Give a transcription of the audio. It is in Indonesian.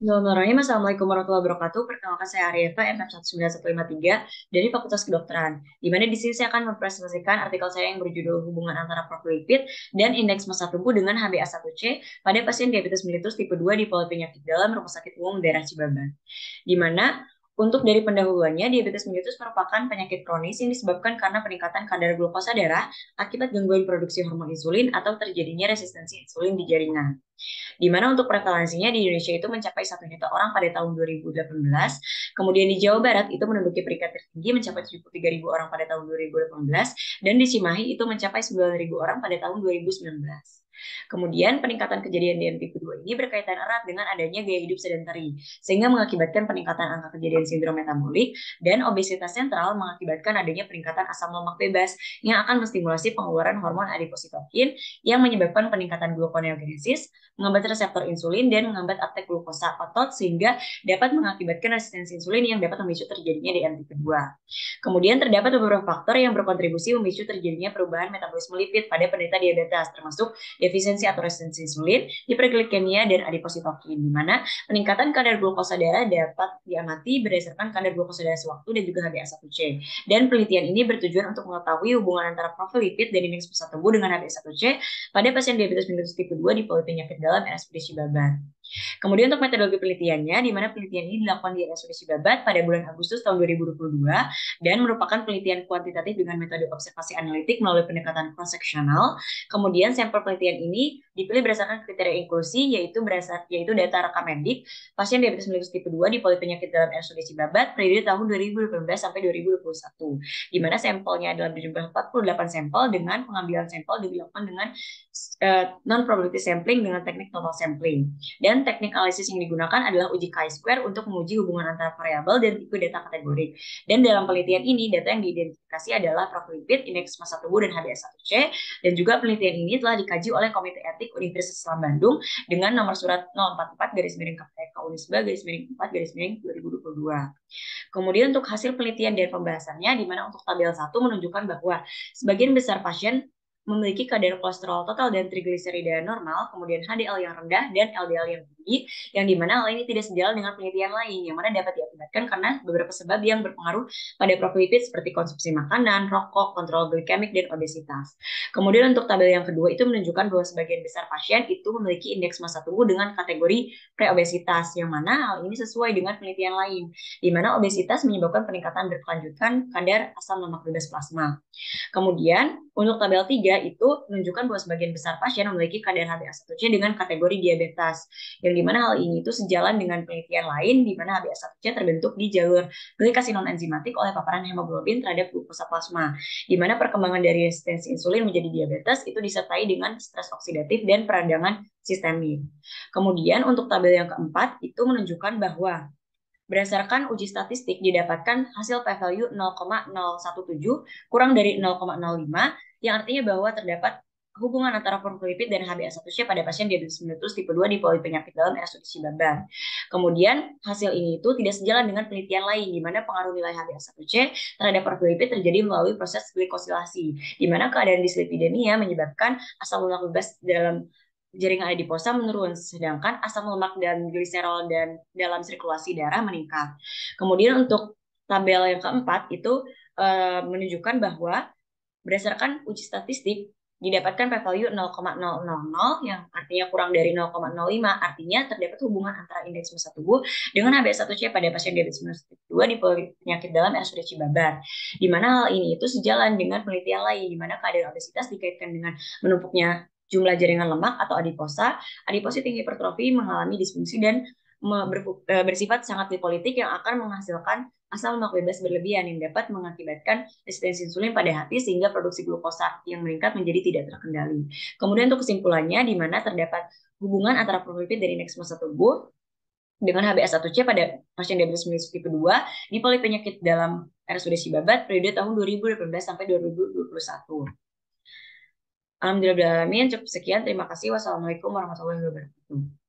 Bismillahirrahmanirrahim. Assalamualaikum warahmatullahi wabarakatuh. Perkenalkan saya Aryafa, M619153 dari Fakultas Kedokteran. Di mana di sini saya akan mempresentasikan artikel saya yang berjudul Hubungan Antara Profolipid dan Indeks Massa Tubuh dengan HbA1c pada pasien diabetes mellitus tipe 2 di Polipenyakit Dalam Rumah Sakit Umum Daerah Cibaban. Di mana untuk dari pendahuluannya, diabetes mellitus merupakan penyakit kronis yang disebabkan karena peningkatan kadar glukosa darah akibat gangguan produksi hormon insulin atau terjadinya resistensi insulin di jaringan. Di mana untuk prevalensinya di Indonesia itu mencapai 1 juta orang pada tahun 2018. Kemudian di Jawa Barat itu menduduki peringkat tertinggi mencapai 73.000 orang pada tahun 2018. Dan di Cimahi itu mencapai 9.000 orang pada tahun 2019. Kemudian peningkatan kejadian DM tipe 2 ini berkaitan erat dengan adanya gaya hidup sedentary, sehingga mengakibatkan peningkatan angka kejadian sindrom metabolik, dan obesitas sentral mengakibatkan adanya peningkatan asam lemak bebas yang akan menstimulasi pengeluaran hormon adipositokin yang menyebabkan peningkatan gluconeogenesis, menghambat reseptor insulin, dan menghambat uptake glukosa otot sehingga dapat mengakibatkan resistensi insulin yang dapat memicu terjadinya DM tipe 2. Kemudian terdapat beberapa faktor yang berkontribusi memicu terjadinya perubahan metabolisme lipid pada penderita diabetes, termasuk defisiensi atau resistensi insulin, hiperglikemia, dan adipositokin, di mana peningkatan kadar glukosa darah dapat diamati berdasarkan kadar glukosa darah sewaktu dan juga HbA1c. Dan penelitian ini bertujuan untuk mengetahui hubungan antara profil lipid dan indeks massa tubuh dengan HbA1c pada pasien diabetes mellitus tipe 2 di Polipenyakit Dalam RSUD Cibaban. Kemudian untuk metodologi penelitiannya, di mana penelitian ini dilakukan di RSUD Cibabat pada bulan Agustus tahun 2022 dan merupakan penelitian kuantitatif dengan metode observasi analitik melalui pendekatan cross-sectional. Kemudian sampel penelitian ini dipilih berdasarkan kriteria inklusi yaitu data rekam medik pasien diabetes mellitus tipe 2 di Polipenyakit Dalam RSUD Cibabat periode tahun 2018 sampai 2021. Di mana sampelnya adalah berjumlah 48 sampel dengan pengambilan sampel dilakukan dengan non-probability sampling dengan teknik total sampling. Dan teknik analisis yang digunakan adalah uji chi-square untuk menguji hubungan antara variabel dan tipe data kategorik. Dan dalam penelitian ini, data yang diidentifikasi adalah profil lipid, indeks massa tubuh, dan HbA1c. Dan juga penelitian ini telah dikaji oleh Komite Etik Universitas Islam Bandung dengan nomor surat 044 garis miring KPK Unisba garis miring 4 garis miring 2022. Kemudian untuk hasil penelitian dan pembahasannya, di mana untuk tabel 1 menunjukkan bahwa sebagian besar pasien memiliki kadar kolesterol total dan trigliserida normal, kemudian HDL yang rendah dan LDL yang tinggi, yang dimana hal ini tidak sejalan dengan penelitian lain, yang mana dapat diakibatkan karena beberapa sebab yang berpengaruh pada profil lipid seperti konsumsi makanan, rokok, kontrol glikemik, dan obesitas. Kemudian untuk tabel yang kedua itu menunjukkan bahwa sebagian besar pasien itu memiliki indeks massa tubuh dengan kategori preobesitas, yang mana hal ini sesuai dengan penelitian lain, di mana obesitas menyebabkan peningkatan berkelanjutan kadar asam lemak bebas plasma. Kemudian untuk tabel 3 itu menunjukkan bahwa sebagian besar pasien memiliki kadar HbA1c dengan kategori diabetes, yang dimana hal ini itu sejalan dengan penelitian lain di mana HbA1c terbentuk di jalur glikasi non-enzimatik oleh paparan hemoglobin terhadap glukosa plasma, di mana perkembangan dari resistensi insulin menjadi diabetes itu disertai dengan stres oksidatif dan peradangan sistemik. Kemudian untuk tabel yang keempat itu menunjukkan bahwa berdasarkan uji statistik didapatkan hasil p-value 0,017 kurang dari 0,05, yang artinya bahwa terdapat hubungan antara lipid dan HbA1c pada pasien diabetes mellitus tipe 2 di Polipenyakit Dalam RSUD Cibaban. Kemudian hasil ini itu tidak sejalan dengan penelitian lain di mana pengaruh nilai HbA1c terhadap lipid terjadi melalui proses glikosilasi, di mana keadaan dislipidemia menyebabkan asam lemak bebas dalam jaringan adiposa menurun, sedangkan asam lemak dan gliserol dan dalam sirkulasi darah meningkat. Kemudian untuk tabel yang keempat itu menunjukkan bahwa berdasarkan uji statistik didapatkan p-value 0,000 yang artinya kurang dari 0,05, artinya terdapat hubungan antara indeks massa tubuh dengan HbA1c pada pasien diabetes mellitus tipe 2 di penyakit dalam RSUD Cibaban. Di mana hal ini itu sejalan dengan penelitian lain di mana kadar obesitas dikaitkan dengan menumpuknya jumlah jaringan lemak atau adiposa. Adipositas hipertrofi mengalami disfungsi dan bersifat sangat lipolitik yang akan menghasilkan asam lemak bebas berlebihan yang dapat mengakibatkan resistensi insulin pada hati sehingga produksi glukosa yang meningkat menjadi tidak terkendali. Kemudian untuk kesimpulannya, di mana terdapat hubungan antara profil lipid dan indeks massa tubuh dengan HbA1c pada pasien diabetes mellitus tipe 2 di Polipenyakit Dalam RSUD Cibabat periode tahun 2018 sampai 2021. Alhamdulillah, cukup sekian. Terima kasih. Wassalamualaikum warahmatullahi wabarakatuh.